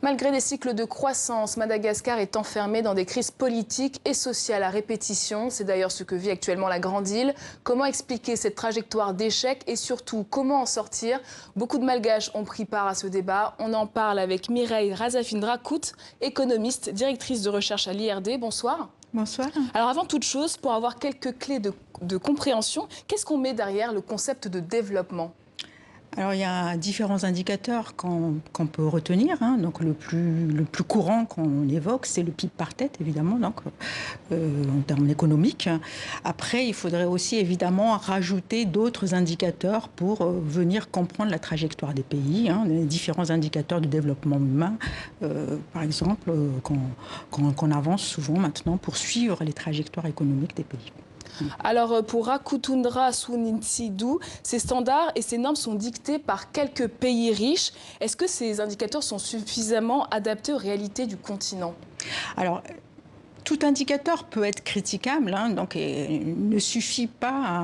Malgré des cycles de croissance, Madagascar est enfermé dans des crises politiques et sociales à répétition. C'est d'ailleurs ce que vit actuellement la Grande Île. Comment expliquer cette trajectoire d'échec et surtout comment en sortir? Beaucoup de Malgaches ont pris part à ce débat. On en parle avec Mireille Razafindra-Kout, économiste, directrice de recherche à l'IRD. Bonsoir. Bonsoir. Alors avant toute chose, pour avoir quelques clés de compréhension, qu'est-ce qu'on met derrière le concept de développement ? Alors, il y a différents indicateurs qu'on peut retenir. Donc, le plus courant qu'on évoque, c'est le PIB par tête, évidemment, donc, en termes économiques. Après, il faudrait aussi, évidemment, rajouter d'autres indicateurs pour venir comprendre la trajectoire des pays. Les différents indicateurs de développement humain, par exemple, qu'on avance souvent maintenant pour suivre les trajectoires économiques des pays. Alors, pour Rakutundra Suninsidou, ces standards et ces normes sont dictés par quelques pays riches. Est-ce que ces indicateurs sont suffisamment adaptés aux réalités du continent ? Alors, tout indicateur peut être critiquable, donc il ne suffit pas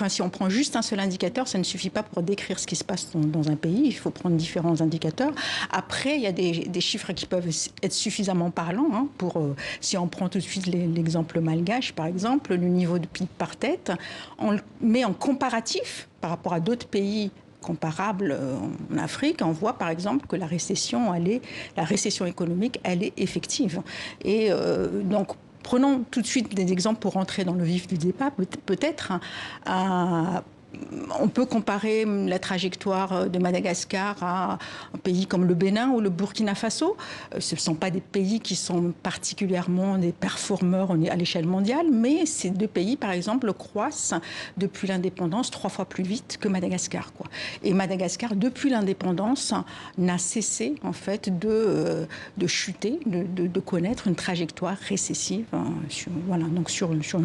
si on prend juste un seul indicateur, ça ne suffit pas pour décrire ce qui se passe dans un pays. Il faut prendre différents indicateurs. Après, il y a des chiffres qui peuvent être suffisamment parlants. Si on prend tout de suite l'exemple malgache, par exemple, le niveau de PIB par tête, on le met en comparatif par rapport à d'autres pays comparables en Afrique, on voit par exemple que la récession économique, elle est effective. Et donc, prenons tout de suite des exemples pour rentrer dans le vif du débat. Peut-être, on peut comparer la trajectoire de Madagascar à un pays comme le Bénin ou le Burkina Faso. Ce ne sont pas des pays qui sont particulièrement des performeurs à l'échelle mondiale, mais ces deux pays, par exemple, croissent depuis l'indépendance 3 fois plus vite que Madagascar, Et Madagascar, depuis l'indépendance, n'a cessé en fait de chuter, de connaître une trajectoire récessive sur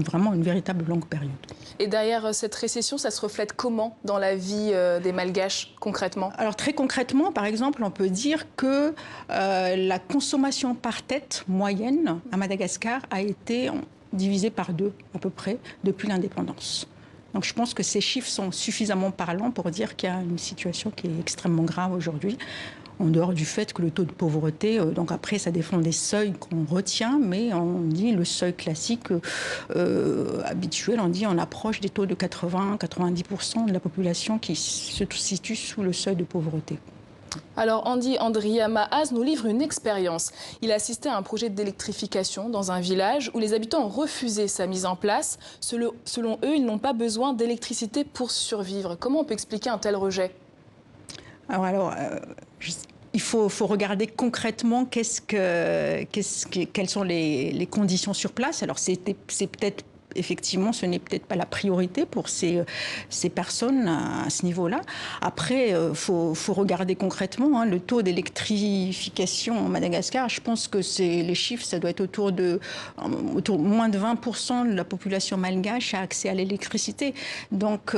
vraiment une véritable longue période. Et derrière cette récession, ça se reflète comment dans la vie des Malgaches, concrètement ? Alors très concrètement, par exemple, on peut dire que la consommation par tête moyenne à Madagascar a été divisée par 2 à peu près depuis l'indépendance. Donc je pense que ces chiffres sont suffisamment parlants pour dire qu'il y a une situation qui est extrêmement grave aujourd'hui. En dehors du fait que le taux de pauvreté, donc après ça dépend des seuils qu'on retient, mais on dit le seuil classique habituel, on approche des taux de 80-90% de la population qui se situe sous le seuil de pauvreté. Alors Andy Andriamaaz nous livre une expérience. Il a assisté à un projet d'électrification dans un village où les habitants ont refusé sa mise en place. Selon eux, ils n'ont pas besoin d'électricité pour survivre. Comment on peut expliquer un tel rejet ? Il faut regarder concrètement quelles sont les conditions sur place. Alors c'est peut-être effectivement, ce n'est peut-être pas la priorité pour ces personnes à ce niveau-là. Après, faut regarder concrètement le taux d'électrification en Madagascar. Je pense que les chiffres, ça doit être autour moins de 20% de la population malgache a accès à l'électricité. Donc,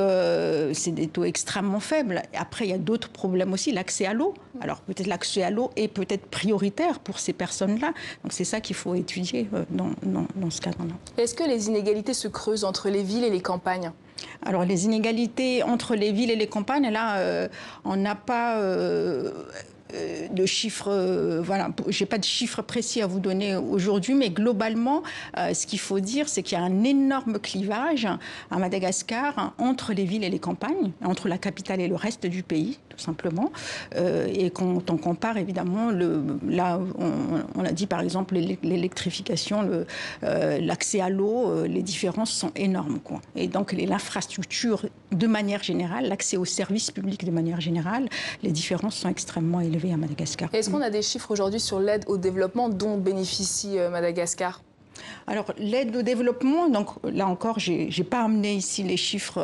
c'est des taux extrêmement faibles. Après, il y a d'autres problèmes aussi. L'accès à l'eau. Alors, peut-être l'accès à l'eau est peut-être prioritaire pour ces personnes-là. Donc, c'est ça qu'il faut étudier dans ce cadre-là. Est-ce que les inégalités se creusent entre les villes et les campagnes ? Alors, les inégalités entre les villes et les campagnes, là, on n'a pas de chiffres, je n'ai pas de chiffres précis à vous donner aujourd'hui, mais globalement, ce qu'il faut dire, c'est qu'il y a un énorme clivage à Madagascar entre les villes et les campagnes, entre la capitale et le reste du pays, tout simplement. Et quand on compare, évidemment, là, on a dit par exemple l'électrification, l'accès à l'eau, les différences sont énormes, Et donc, l'infrastructure de manière générale, l'accès aux services publics de manière générale, les différences sont extrêmement élevées à Madagascar. Est-ce qu'on a des chiffres aujourd'hui sur l'aide au développement dont bénéficie Madagascar ? Alors, l'aide au développement, donc là encore, j'ai pas amené ici des chiffres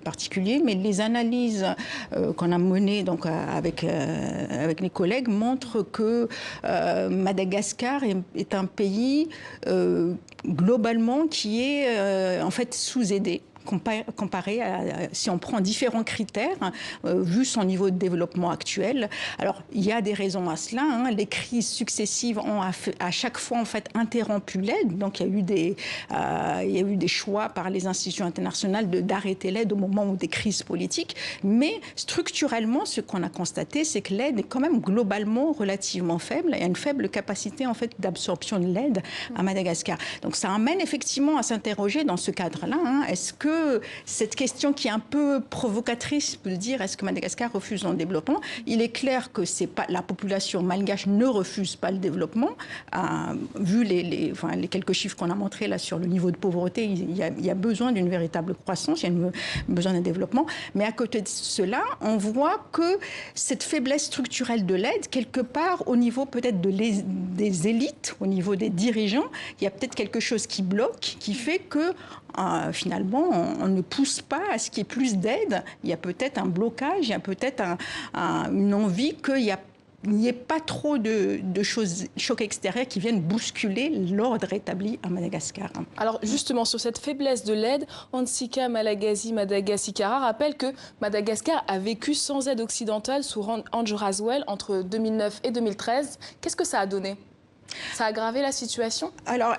particuliers, mais les analyses qu'on a menées donc avec les collègues montrent que Madagascar est un pays globalement qui est en fait sous-aidé comparé à, si on prend différents critères, vu son niveau de développement actuel. Alors, il y a des raisons à cela. Hein. Les crises successives ont à chaque fois, en fait, interrompu l'aide. Donc, il y a eu des choix par les institutions internationales d'arrêter l'aide au moment où des crises politiques. Mais structurellement, ce qu'on a constaté, c'est que l'aide est quand même globalement relativement faible. Il y a une faible capacité, en fait, d'absorption de l'aide à Madagascar. Donc, ça amène effectivement à s'interroger dans ce cadre-là. Hein. Est-ce que cette question qui est un peu provocatrice de dire est-ce que Madagascar refuse son développement, il est clair que c'est pas, la population malgache ne refuse pas le développement. Vu les quelques chiffres qu'on a montrés là sur le niveau de pauvreté, il y a besoin d'une véritable croissance, il y a besoin d'un développement. Mais à côté de cela, on voit que cette faiblesse structurelle de l'aide, quelque part au niveau peut-être des élites, au niveau des dirigeants, il y a peut-être quelque chose qui bloque, qui fait que finalement, on ne pousse pas à ce qu'il y ait plus d'aide. Il y a peut-être un blocage, il y a peut-être une envie qu'il n'y ait pas trop de chocs extérieurs qui viennent bousculer l'ordre établi à Madagascar. Alors justement, sur cette faiblesse de l'aide, Hansika Malagasy Madagasikara rappelle que Madagascar a vécu sans aide occidentale sous Andry Rajoelina entre 2009 et 2013. Qu'est-ce que ça a donné ? Ça a aggravé la situation ? Alors,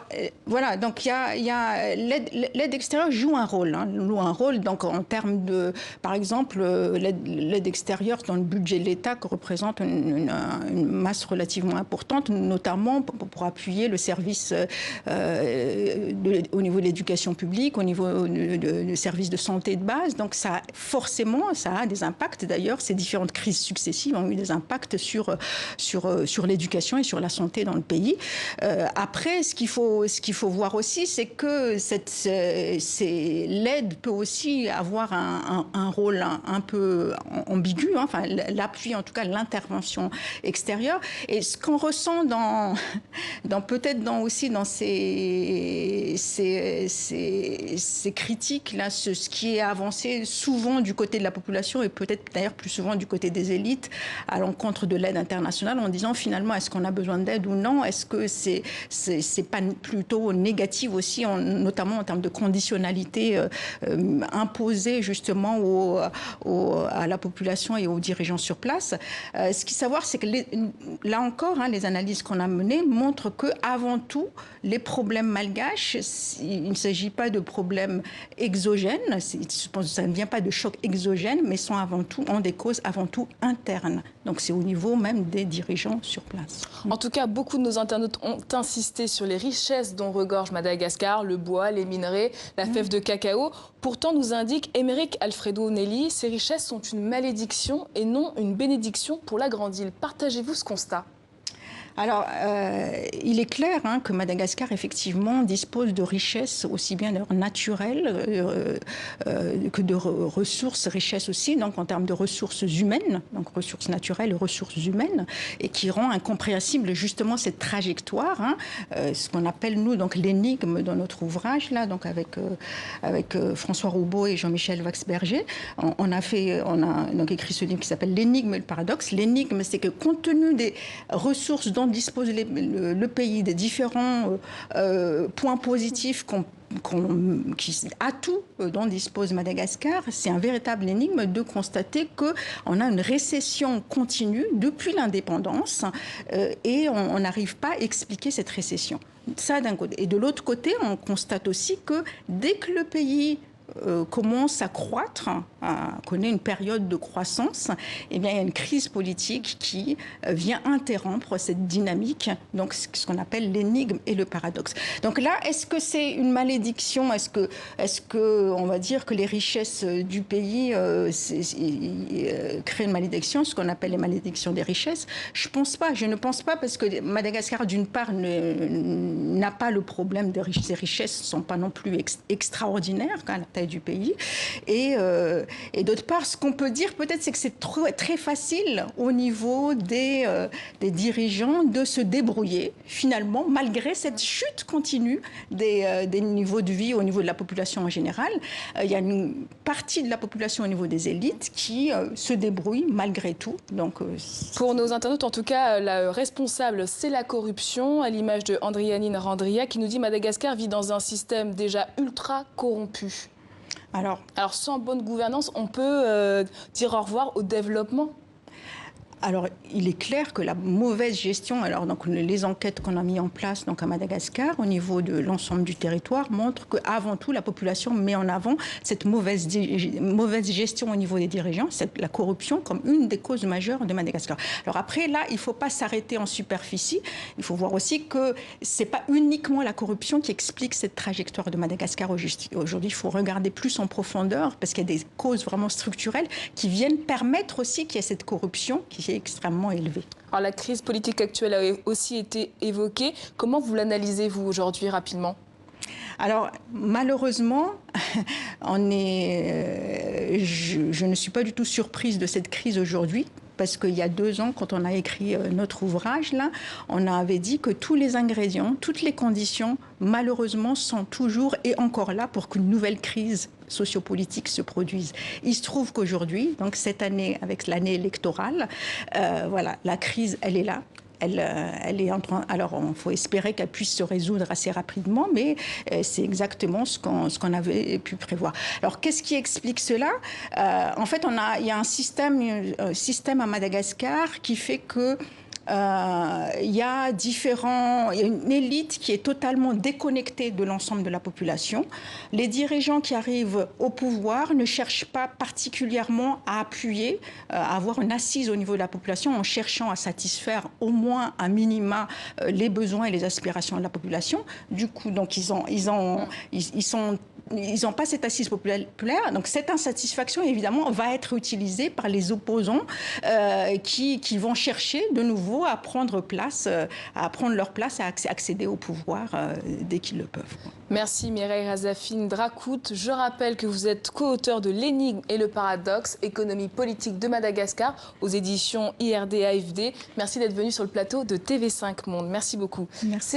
voilà, donc il y a l'aide extérieure joue un rôle. Donc en termes de, par exemple, l'aide extérieure dans le budget de l'État qui représente une masse relativement importante, notamment pour appuyer le service au niveau de l'éducation publique, au niveau du service de santé de base. Donc forcément, ça a des impacts. D'ailleurs, ces différentes crises successives ont eu des impacts sur l'éducation et sur la santé dans le pays. Après, ce qu'il faut voir aussi, c'est que l'aide peut aussi avoir un rôle un peu ambigu, hein, enfin l'appui, en tout cas l'intervention extérieure. Et ce qu'on ressent aussi dans ces critiques là, ce qui est avancé souvent du côté de la population et peut-être d'ailleurs plus souvent du côté des élites à l'encontre de l'aide internationale, en disant finalement est-ce qu'on a besoin d'aide ou non? Est-ce que c'est pas plutôt négatif aussi, notamment en termes de conditionnalité imposée justement à la population et aux dirigeants sur place? Ce qu'il faut savoir, c'est que là encore, hein, les analyses qu'on a menées montrent que avant tout, les problèmes malgaches, il ne s'agit pas de problèmes exogènes, ça ne vient pas de chocs exogènes, mais ont des causes avant tout internes. Donc c'est au niveau même des dirigeants sur place. En tout cas, beaucoup de nos internautes ont insisté sur les richesses dont regorge Madagascar, le bois, les minerais, la fève de cacao. Pourtant, nous indique Émeric Alfredo Nelly, ces richesses sont une malédiction et non une bénédiction pour la grande île. Partagez-vous ce constat ? Alors, il est clair hein, que Madagascar, effectivement, dispose de richesses aussi bien naturelles que de ressources, richesses aussi, donc en termes de ressources humaines, donc ressources naturelles et ressources humaines, et qui rend incompréhensible justement cette trajectoire, hein, ce qu'on appelle, nous, donc l'énigme dans notre ouvrage, là, donc avec François Roubaud et Jean-Michel Waxberger. On a donc écrit ce livre qui s'appelle L'énigme et le paradoxe. L'énigme, c'est que compte tenu des ressources dont dispose le pays, des différents points positifs atouts dont dispose Madagascar, c'est un véritable énigme de constater qu'on a une récession continue depuis l'indépendance et on n'arrive pas à expliquer cette récession. Ça d'un côté. Et de l'autre côté, on constate aussi que dès que le pays commence à croître, connaît une période de croissance, eh bien, il y a une crise politique qui vient interrompre cette dynamique, donc ce qu'on appelle l'énigme et le paradoxe. Donc là, est-ce que c'est une malédiction? Est-ce que on va dire que les richesses du pays créent une malédiction, ce qu'on appelle les malédictions des richesses? Je ne pense pas parce que Madagascar, d'une part, n'a pas le problème des richesses. Ces richesses ne sont pas non plus extraordinaires à la taille du pays. Et d'autre part, ce qu'on peut dire peut-être, c'est que c'est très facile au niveau des dirigeants de se débrouiller, finalement, malgré cette chute continue des niveaux de vie au niveau de la population en général. Il y a une partie de la population au niveau des élites qui se débrouille malgré tout. Donc, pour nos internautes, en tout cas, la responsable, c'est la corruption, à l'image de Andrianine Randria, qui nous dit Madagascar vit dans un système déjà ultra corrompu. Alors sans bonne gouvernance, on peut dire au revoir au développement? Alors, il est clair que la mauvaise gestion, alors donc les enquêtes qu'on a mises en place donc à Madagascar au niveau de l'ensemble du territoire montrent qu'avant tout la population met en avant cette mauvaise gestion au niveau des dirigeants, la corruption comme une des causes majeures de Madagascar. Alors après là, il ne faut pas s'arrêter en superficie. Il faut voir aussi que c'est pas uniquement la corruption qui explique cette trajectoire de Madagascar aujourd'hui. Il faut regarder plus en profondeur parce qu'il y a des causes vraiment structurelles qui viennent permettre aussi qu'il y ait cette corruption qui est extrêmement élevée. Alors, la crise politique actuelle a aussi été évoquée. Comment vous l'analysez-vous aujourd'hui, rapidement? Alors, malheureusement, je ne suis pas du tout surprise de cette crise aujourd'hui. Parce qu'il y a 2 ans, quand on a écrit notre ouvrage, là, on avait dit que tous les ingrédients, toutes les conditions, malheureusement, sont toujours et encore là pour qu'une nouvelle crise sociopolitique se produise. Il se trouve qu'aujourd'hui, donc cette année, avec l'année électorale, voilà, la crise, elle est là. Elle est en train. Alors, il faut espérer qu'elle puisse se résoudre assez rapidement, mais c'est exactement ce qu'on avait pu prévoir. Alors, qu'est-ce qui explique cela? En fait, il y a un système à Madagascar qui fait que il y a une élite qui est totalement déconnectée de l'ensemble de la population. Les dirigeants qui arrivent au pouvoir ne cherchent pas particulièrement à appuyer, à avoir une assise au niveau de la population en cherchant à satisfaire au moins à minima les besoins et les aspirations de la population. Du coup, donc ils n'ont pas cette assise populaire. Donc cette insatisfaction, évidemment, va être utilisée par les opposants qui vont chercher de nouveau à prendre leur place, à accéder au pouvoir dès qu'ils le peuvent. Merci Mireille Razafine Dracout. Je rappelle que vous êtes co-auteur de L'énigme et le paradoxe, économie politique de Madagascar, aux éditions IRD-AFD. Merci d'être venu sur le plateau de TV5 Monde. Merci beaucoup. Merci.